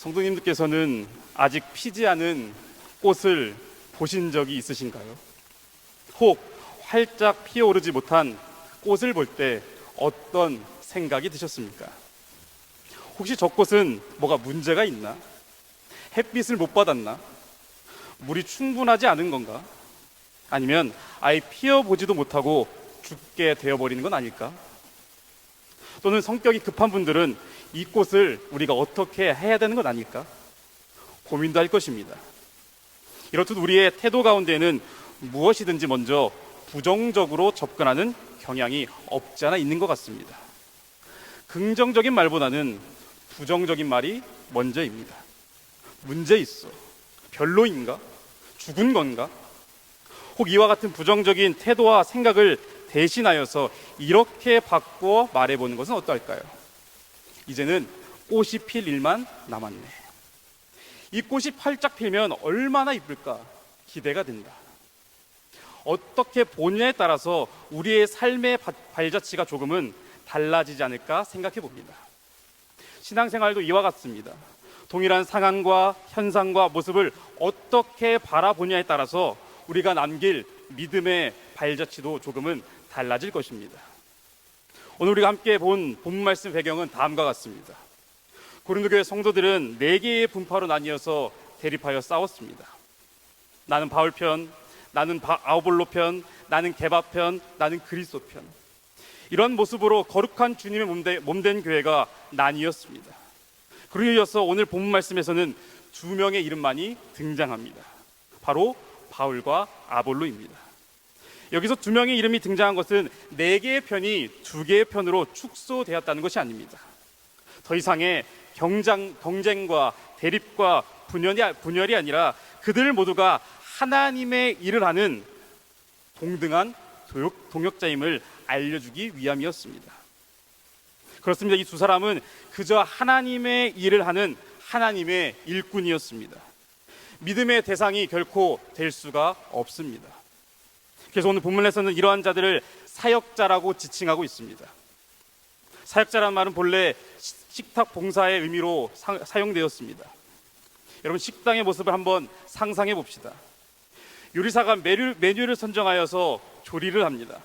성도님들께서는 아직 피지 않은 꽃을 보신 적이 있으신가요? 혹 활짝 피어오르지 못한 꽃을 볼 때 어떤 생각이 드셨습니까? 혹시 저 꽃은 뭐가 문제가 있나? 햇빛을 못 받았나? 물이 충분하지 않은 건가? 아니면 아예 피어보지도 못하고 죽게 되어버리는 건 아닐까? 또는 성격이 급한 분들은 이 꽃을 우리가 어떻게 해야 되는 건 아닐까? 고민도 할 것입니다. 이렇듯 우리의 태도 가운데는 무엇이든지 먼저 부정적으로 접근하는 경향이 없지 않아 있는 것 같습니다. 긍정적인 말보다는 부정적인 말이 먼저입니다. 문제 있어. 별로인가? 죽은 건가? 혹 이와 같은 부정적인 태도와 생각을 대신하여서 이렇게 바꾸어 말해보는 것은 어떨까요? 이제는 꽃이 필 일만 남았네. 이 꽃이 활짝 피면 얼마나 이쁠까 기대가 된다. 어떻게 보느냐에 따라서 우리의 삶의 발자취가 조금은 달라지지 않을까 생각해 봅니다. 신앙생활도 이와 같습니다. 동일한 상황과 현상과 모습을 어떻게 바라보냐에 따라서 우리가 남길 믿음의 발자취도 조금은 달라질 것입니다. 오늘 우리가 함께 본 본문 말씀 배경은 다음과 같습니다. 고린도 교회 성도들은 4개의 분파로 나뉘어서 대립하여 싸웠습니다. 나는 바울 편, 나는 아볼로 편, 나는 게바 편, 나는 그리스도 편. 이런 모습으로 거룩한 주님의 몸된 교회가 나뉘었습니다. 그로 이어서 오늘 본문 말씀에서는 2명의 이름만이 등장합니다. 바로 바울과 아볼로입니다. 여기서 2명의 이름이 등장한 것은 4개의 편이 2개의 편으로 축소되었다는 것이 아닙니다. 더 이상의 경쟁과 대립과 분열이 아니라 그들 모두가 하나님의 일을 하는 동등한 동역자임을 알려주기 위함이었습니다. 그렇습니다. 이 2 사람은 그저 하나님의 일을 하는 하나님의 일꾼이었습니다. 믿음의 대상이 결코 될 수가 없습니다. 그래서 오늘 본문에서는 이러한 자들을 사역자라고 지칭하고 있습니다. 사역자라는 말은 본래 식탁 봉사의 의미로 사용되었습니다. 여러분, 식당의 모습을 한번 상상해 봅시다. 요리사가 메뉴를 선정하여서 조리를 합니다.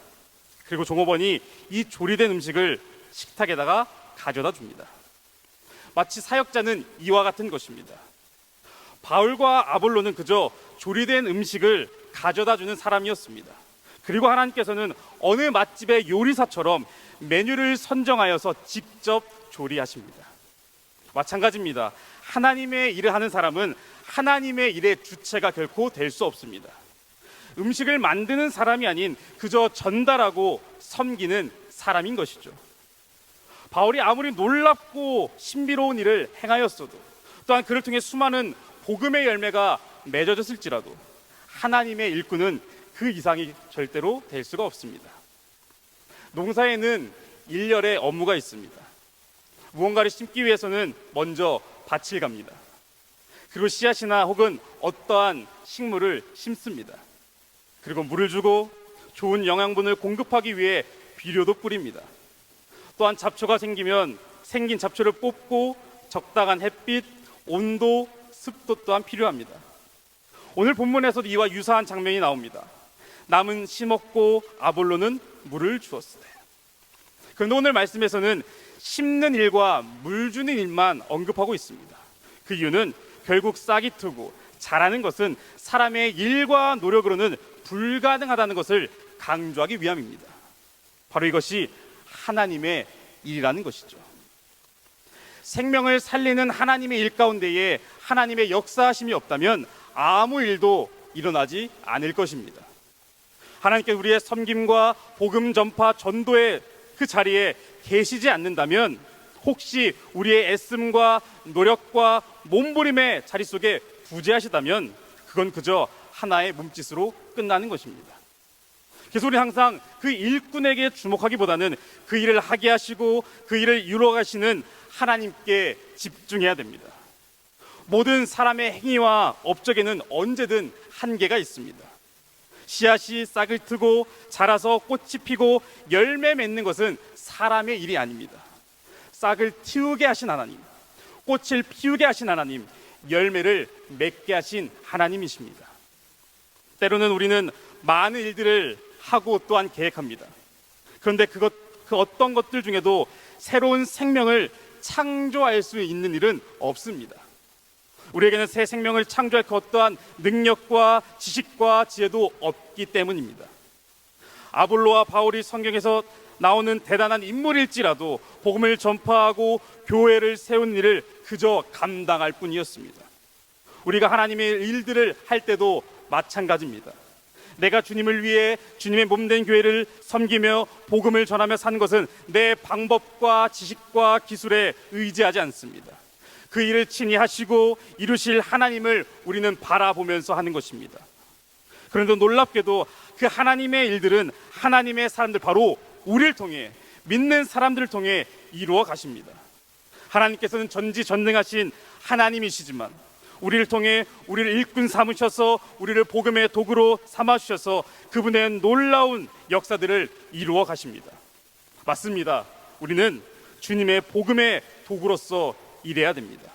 그리고 종업원이 이 조리된 음식을 식탁에다가 가져다 줍니다. 마치 사역자는 이와 같은 것입니다. 바울과 아볼로는 그저 조리된 음식을 가져다 주는 사람이었습니다. 그리고 하나님께서는 어느 맛집의 요리사처럼 메뉴를 선정하여서 직접 조리하십니다. 마찬가지입니다. 하나님의 일을 하는 사람은 하나님의 일의 주체가 결코 될 수 없습니다. 음식을 만드는 사람이 아닌 그저 전달하고 섬기는 사람인 것이죠. 바울이 아무리 놀랍고 신비로운 일을 행하였어도, 또한 그를 통해 수많은 복음의 열매가 맺어졌을지라도 하나님의 일꾼은 그 이상이 절대로 될 수가 없습니다. 농사에는 일렬의 업무가 있습니다. 무언가를 심기 위해서는 먼저 밭을 갑니다. 그리고 씨앗이나 혹은 어떠한 식물을 심습니다. 그리고 물을 주고 좋은 영양분을 공급하기 위해 비료도 뿌립니다. 또한 잡초가 생긴 잡초를 뽑고 적당한 햇빛, 온도, 습도 또한 필요합니다. 오늘 본문에서도 이와 유사한 장면이 나옵니다. 남은 심었고 아볼로는 물을 주었으되. 그런데 오늘 말씀에서는 심는 일과 물 주는 일만 언급하고 있습니다. 그 이유는 결국 싹이 트고 자라는 것은 사람의 일과 노력으로는 불가능하다는 것을 강조하기 위함입니다. 바로 이것이 하나님의 일이라는 것이죠. 생명을 살리는 하나님의 일 가운데에 하나님의 역사하심이 없다면 아무 일도 일어나지 않을 것입니다. 하나님께서 우리의 섬김과 복음 전파 전도의 그 자리에 계시지 않는다면 혹시 우리의 애씀과 노력과 몸부림의 자리 속에 부재하시다면 그건 그저 하나의 몸짓으로 끝나는 것입니다. 그래서 우리 항상 그 일꾼에게 주목하기보다는 그 일을 하게 하시고 그 일을 이루어가시는 하나님께 집중해야 됩니다. 모든 사람의 행위와 업적에는 언제든 한계가 있습니다. 씨앗이 싹을 트고 자라서 꽃이 피고 열매 맺는 것은 사람의 일이 아닙니다. 싹을 틔우게 하신 하나님, 꽃을 피우게 하신 하나님, 열매를 맺게 하신 하나님이십니다. 때로는 우리는 많은 일들을 하고 또한 계획합니다. 그런데 그 어떤 것들 중에도 새로운 생명을 창조할 수 있는 일은 없습니다. 우리에게는 새 생명을 창조할 그 어떠한 능력과 지식과 지혜도 없기 때문입니다. 아볼로와 바울이 성경에서 나오는 대단한 인물일지라도 복음을 전파하고 교회를 세운 일을 그저 감당할 뿐이었습니다. 우리가 하나님의 일들을 할 때도 마찬가지입니다. 내가 주님을 위해 주님의 몸된 교회를 섬기며 복음을 전하며 사는 것은 내 방법과 지식과 기술에 의지하지 않습니다. 그 일을 친히 하시고 이루실 하나님을 우리는 바라보면서 하는 것입니다. 그런데 놀랍게도 그 하나님의 일들은 하나님의 사람들, 바로 우리를 통해, 믿는 사람들을 통해 이루어 가십니다. 하나님께서는 전지전능하신 하나님이시지만 우리를 통해 우리를 일꾼 삼으셔서 우리를 복음의 도구로 삼아주셔서 그분의 놀라운 역사들을 이루어 가십니다. 맞습니다. 우리는 주님의 복음의 도구로서 일해야 됩니다.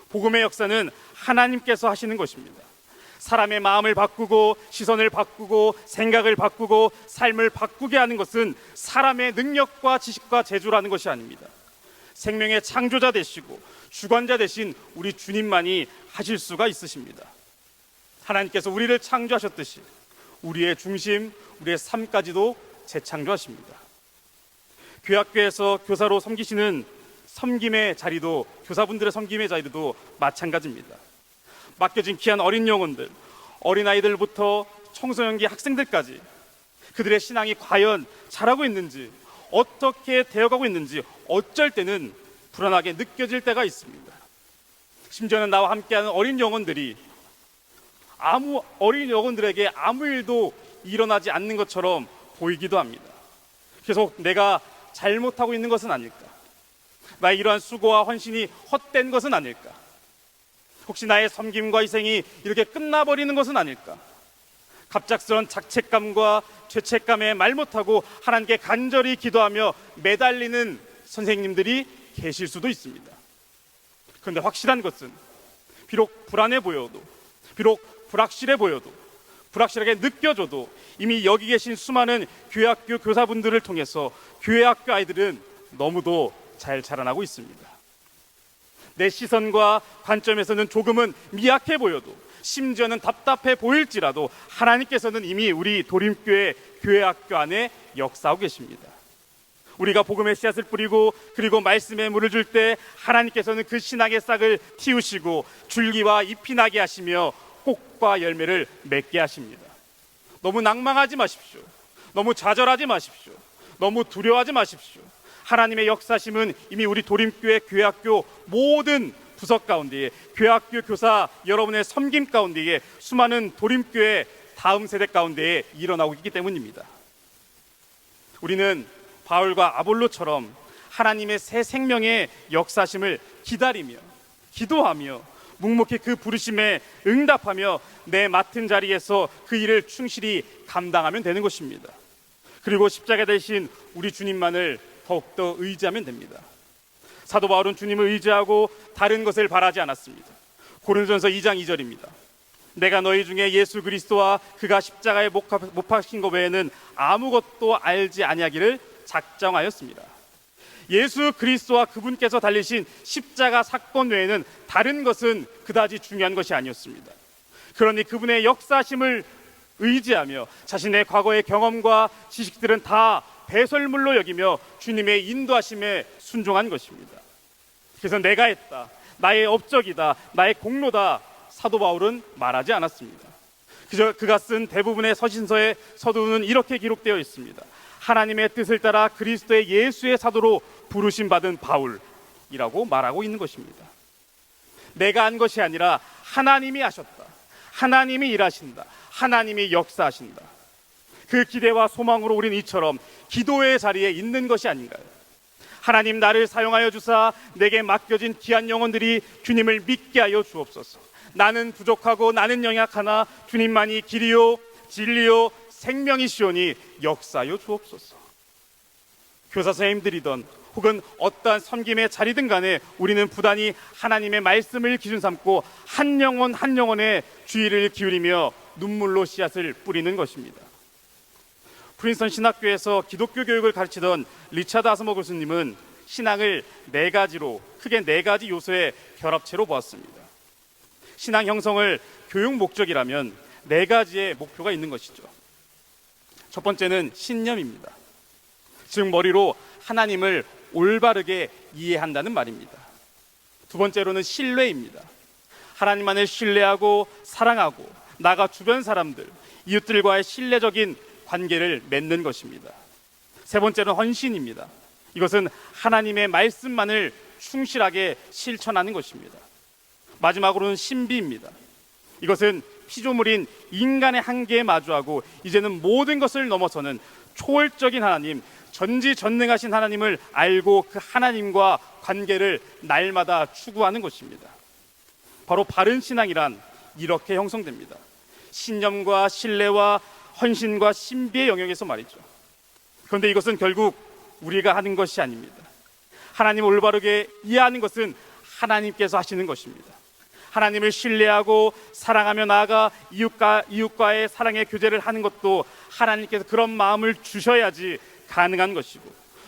복음의 역사는 하나님께서 하시는 것입니다. 사람의 마음을 바꾸고 시선을 바꾸고 생각을 바꾸고 삶을 바꾸게 하는 것은 사람의 능력과 지식과 재주라는 것이 아닙니다. 생명의 창조자 되시고 주관자 되신 우리 주님만이 하실 수가 있으십니다. 하나님께서 우리를 창조하셨듯이 우리의 중심, 우리의 삶까지도 재창조하십니다. 교학교에서 교사로 섬기시는 섬김의 자리도, 교사분들의 섬김의 자리도 마찬가지입니다. 맡겨진 귀한 어린 영혼들, 어린아이들부터 청소년기 학생들까지 그들의 신앙이 과연 자라고 있는지, 어떻게 되어가고 있는지 어쩔 때는 불안하게 느껴질 때가 있습니다. 심지어는 나와 함께하는 어린 영혼들이 어린 영혼들에게 아무 일도 일어나지 않는 것처럼 보이기도 합니다. 계속 내가 잘못하고 있는 것은 아닐까? 나의 이러한 수고와 헌신이 헛된 것은 아닐까? 혹시 나의 섬김과 희생이 이렇게 끝나버리는 것은 아닐까? 갑작스런 자책감과 죄책감에 말 못하고 하나님께 간절히 기도하며 매달리는 선생님들이 계실 수도 있습니다. 그런데 확실한 것은 비록 불안해 보여도, 비록 불확실해 보여도, 불확실하게 느껴져도 이미 여기 계신 수많은 교회학교 교사분들을 통해서 교회학교 아이들은 너무도 잘 자라나고 있습니다. 내 시선과 관점에서는 조금은 미약해 보여도, 심지어는 답답해 보일지라도 하나님께서는 이미 우리 도림교회 교회학교 안에 역사하고 계십니다. 우리가 복음의 씨앗을 뿌리고 그리고 말씀에 물을 줄 때 하나님께서는 그 신앙의 싹을 틔우시고 줄기와 잎이 나게 하시며 꽃과 열매를 맺게 하십니다. 너무 낭망하지 마십시오. 너무 좌절하지 마십시오. 너무 두려워하지 마십시오. 하나님의 역사심은 이미 우리 도림교회 교회학교 모든 부석 가운데에, 교회학교 교사 여러분의 섬김 가운데에, 수많은 도림교회 다음 세대 가운데에 일어나고 있기 때문입니다. 우리는 바울과 아볼로처럼 하나님의 새 생명의 역사심을 기다리며 기도하며 묵묵히 그 부르심에 응답하며 내 맡은 자리에서 그 일을 충실히 감당하면 되는 것입니다. 그리고 십자가 대신 우리 주님만을 더욱더 의지하면 됩니다. 사도 바울은 주님을 의지하고 다른 것을 바라지 않았습니다. 고린도전서 2장 2절입니다. 내가 너희 중에 예수 그리스도와 그가 십자가에 못 박힌 것 외에는 아무것도 알지 아니하기를 작정하였습니다. 예수 그리스도와 그분께서 달리신 십자가 사건 외에는 다른 것은 그다지 중요한 것이 아니었습니다. 그러니 그분의 역사심을 의지하며 자신의 과거의 경험과 지식들은 다 배설물로 여기며 주님의 인도하심에 순종한 것입니다. 그래서 내가 했다, 나의 업적이다, 나의 공로다, 사도 바울은 말하지 않았습니다. 그저 그가 쓴 대부분의 서신서의 서두는 이렇게 기록되어 있습니다. 하나님의 뜻을 따라 그리스도의 예수의 사도로 부르심 받은 바울이라고 말하고 있는 것입니다. 내가 한 것이 아니라 하나님이 하셨다, 하나님이 일하신다, 하나님이 역사하신다. 그 기대와 소망으로 우리는 이처럼 기도의 자리에 있는 것이 아닌가요? 하나님, 나를 사용하여 주사 내게 맡겨진 귀한 영혼들이 주님을 믿게 하여 주옵소서. 나는 부족하고 나는 연약하나 주님만이 길이요 진리요 생명이시오니 역사하여 주옵소서. 교사 선생님들이던 혹은 어떠한 섬김의 자리든 간에 우리는 부단히 하나님의 말씀을 기준 삼고 한 영혼 한 영혼의 주의를 기울이며 눈물로 씨앗을 뿌리는 것입니다. 프린스턴 신학교에서 기독교 교육을 가르치던 리차드 아스머 교수님은 신앙을 크게 네 가지 요소의 결합체로 보았습니다. 신앙 형성을 교육 목적이라면 네 가지의 목표가 있는 것이죠. 첫 번째는 신념입니다. 즉 머리로 하나님을 올바르게 이해한다는 말입니다. 두 번째로는 신뢰입니다. 하나님만을 신뢰하고 사랑하고 나가 주변 사람들, 이웃들과의 신뢰적인 관계를 맺는 것입니다. 세 번째는 헌신입니다. 이것은 하나님의 말씀만을 충실하게 실천하는 것입니다. 마지막으로는 신비입니다. 이것은 피조물인 인간의 한계에 마주하고 이제는 모든 것을 넘어서는 초월적인 하나님, 전지전능하신 하나님을 알고 그 하나님과 관계를 날마다 추구하는 것입니다. 바로 바른 신앙이란 이렇게 형성됩니다. 신념과 신뢰와 헌신과 신비의 영역에서 말이죠. 그런데 이것은 결국 우리가 하는 것이 아닙니다. 하나님을 올바르게 이해하는 것은 하나님께서 하시는 것입니다. 하나님을 신뢰하고 사랑하며 나아가 이웃과의 사랑의 교제를 하는 것도 하나님께서 그런 마음을 주셔야지 가능한 것이고,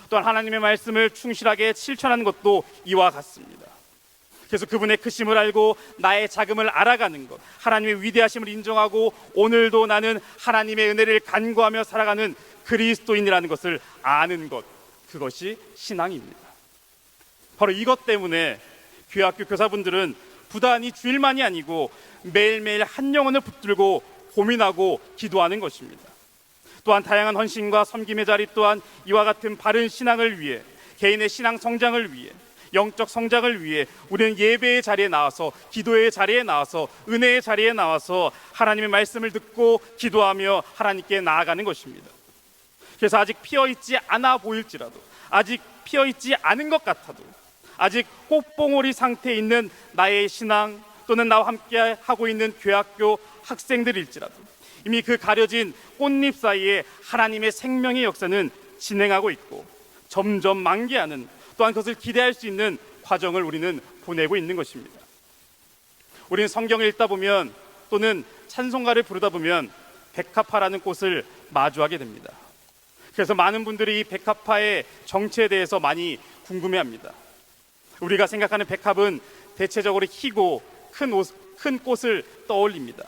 또한 하나님의 말씀을 충실하게 실천하는 것도 이와 같습니다. 그래서 그분의 크심을 알고 나의 작음을 알아가는 것, 하나님의 위대하심을 인정하고 오늘도 나는 하나님의 은혜를 간구하며 살아가는 그리스도인이라는 것을 아는 것, 그것이 신앙입니다. 바로 이것 때문에 교회학교 교사분들은 부단히 주일만이 아니고 매일매일 한 영혼을 붙들고 고민하고 기도하는 것입니다. 또한 다양한 헌신과 섬김의 자리 또한 이와 같은 바른 신앙을 위해, 개인의 신앙 성장을 위해, 영적 성장을 위해 우리는 예배의 자리에 나와서, 기도의 자리에 나와서, 은혜의 자리에 나와서 하나님의 말씀을 듣고 기도하며 하나님께 나아가는 것입니다. 그래서 아직 피어있지 않아 보일지라도, 아직 피어있지 않은 것 같아도, 아직 꽃봉오리 상태에 있는 나의 신앙 또는 나와 함께 하고 있는 교회학교 학생들일지라도 이미 그 가려진 꽃잎 사이에 하나님의 생명의 역사는 진행하고 있고 점점 만개하는, 또한 그것을 기대할 수 있는 과정을 우리는 보내고 있는 것입니다. 우리는 성경을 읽다 보면 또는 찬송가를 부르다 보면 백합화라는 꽃을 마주하게 됩니다. 그래서 많은 분들이 이 백합화의 정체에 대해서 많이 궁금해합니다. 우리가 생각하는 백합은 대체적으로 희고 큰 꽃을 떠올립니다.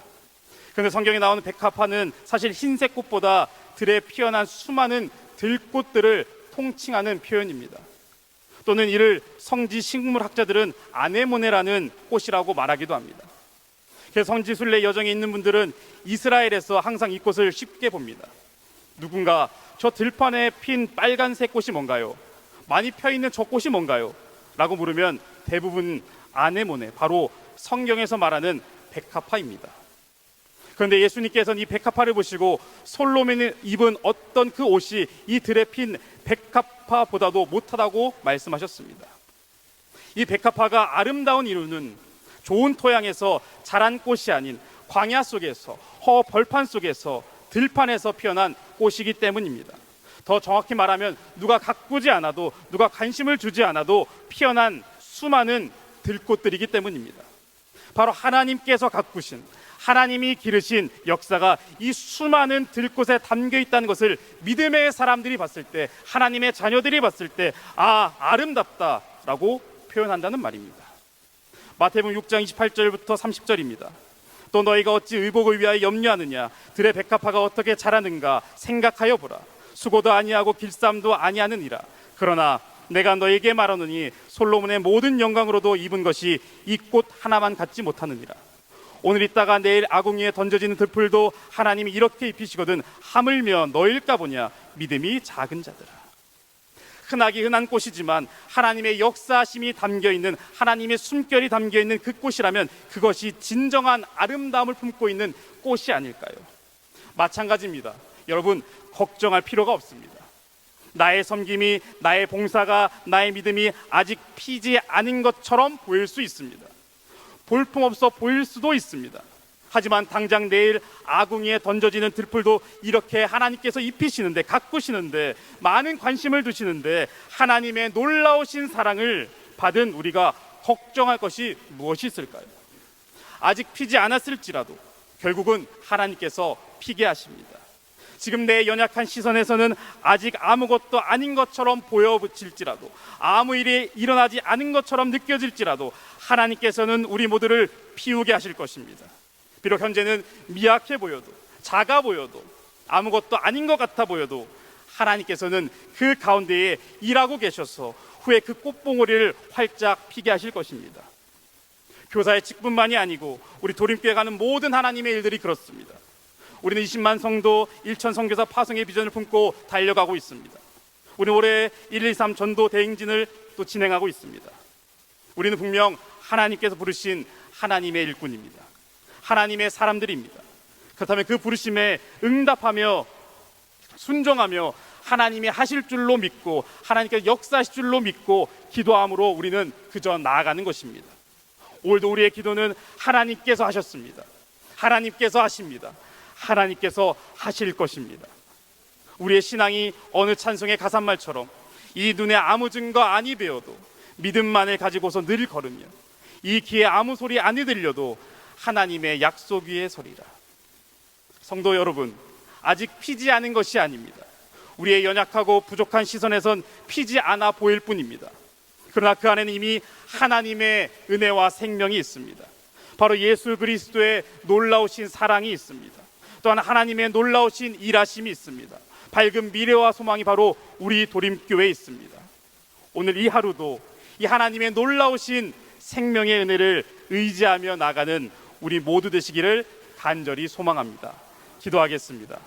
그런데 성경에 나오는 백합화는 사실 흰색 꽃보다 들에 피어난 수많은 들꽃들을 통칭하는 표현입니다. 또는 이를 성지 식물학자들은 아네모네라는 꽃이라고 말하기도 합니다. 그래서 성지순례 여정에 있는 분들은 이스라엘에서 항상 이 꽃을 쉽게 봅니다. 누군가 저 들판에 핀 빨간색 꽃이 뭔가요? 많이 펴있는 저 꽃이 뭔가요? 라고 물으면 대부분 아네모네, 바로 성경에서 말하는 백합화입니다. 그런데 예수님께서는 이 백합화를 보시고 솔로몬이 입은 어떤 그 옷이 이 들에 핀 백합화보다도 못하다고 말씀하셨습니다. 이 백합화가 아름다운 이유는 좋은 토양에서 자란 꽃이 아닌 광야 속에서, 벌판 속에서, 들판에서 피어난 꽃이기 때문입니다. 더 정확히 말하면 누가 가꾸지 않아도, 누가 관심을 주지 않아도 피어난 수많은 들꽃들이기 때문입니다. 바로 하나님께서 가꾸신, 하나님이 기르신 역사가 이 수많은 들꽃에 담겨 있다는 것을 믿음의 사람들이 봤을 때, 하나님의 자녀들이 봤을 때 아름답다라고 표현한다는 말입니다. 마태복음 6장 28절부터 30절입니다. 또 너희가 어찌 의복을 위하여 염려하느냐? 들의 백합화가 어떻게 자라는가 생각하여 보라. 수고도 아니하고 길쌈도 아니하느니라. 그러나 내가 너에게 말하노니 솔로몬의 모든 영광으로도 입은 것이 이 꽃 하나만 갖지 못하느니라. 오늘 있다가 내일 아궁이에 던져지는 들풀도 하나님이 이렇게 입히시거든 하물며 너일까 보냐? 믿음이 작은 자들아. 흔하기 흔한 꽃이지만 하나님의 역사심이 담겨있는, 하나님의 숨결이 담겨있는 그 꽃이라면 그것이 진정한 아름다움을 품고 있는 꽃이 아닐까요? 마찬가지입니다. 여러분, 걱정할 필요가 없습니다. 나의 섬김이, 나의 봉사가, 나의 믿음이 아직 피지 않은 것처럼 보일 수 있습니다. 볼품없어 보일 수도 있습니다. 하지만 당장 내일 아궁이에 던져지는 들풀도 이렇게 하나님께서 입히시는데, 가꾸시는데, 많은 관심을 두시는데 하나님의 놀라우신 사랑을 받은 우리가 걱정할 것이 무엇이 있을까요? 아직 피지 않았을지라도 결국은 하나님께서 피게 하십니다. 지금 내 연약한 시선에서는 아직 아무것도 아닌 것처럼 보여질지라도, 아무 일이 일어나지 않은 것처럼 느껴질지라도 하나님께서는 우리 모두를 피우게 하실 것입니다. 비록 현재는 미약해 보여도, 작아 보여도, 아무것도 아닌 것 같아 보여도 하나님께서는 그 가운데에 일하고 계셔서 후에 그 꽃봉오리를 활짝 피게 하실 것입니다. 교사의 직분만이 아니고 우리 도림교회 가는 모든 하나님의 일들이 그렇습니다. 우리는 20만 성도 1천 선교사 파송의 비전을 품고 달려가고 있습니다. 우리는 올해 123 전도 대행진을 또 진행하고 있습니다. 우리는 분명 하나님께서 부르신 하나님의 일꾼입니다. 하나님의 사람들입니다. 그렇다면 그 부르심에 응답하며 순종하며 하나님이 하실 줄로 믿고 하나님께서 역사하실 줄로 믿고 기도함으로 우리는 그저 나아가는 것입니다. 오늘도 우리의 기도는 하나님께서 하셨습니다. 하나님께서 하십니다. 하나님께서 하실 것입니다. 우리의 신앙이 어느 찬송의 가사말처럼 이 눈에 아무 증거 아니 배워도 믿음만을 가지고서 늘 걸으며 이 귀에 아무 소리 아니 들려도 하나님의 약속 위의 소리라. 성도 여러분, 아직 피지 않은 것이 아닙니다. 우리의 연약하고 부족한 시선에선 피지 않아 보일 뿐입니다. 그러나 그 안에는 이미 하나님의 은혜와 생명이 있습니다. 바로 예수 그리스도의 놀라우신 사랑이 있습니다. 또한 하나님의 놀라우신 일하심이 있습니다. 밝은 미래와 소망이 바로 우리 도림교회에 있습니다. 오늘 이 하루도 이 하나님의 놀라우신 생명의 은혜를 의지하며 나가는 우리 모두 되시기를 간절히 소망합니다. 기도하겠습니다.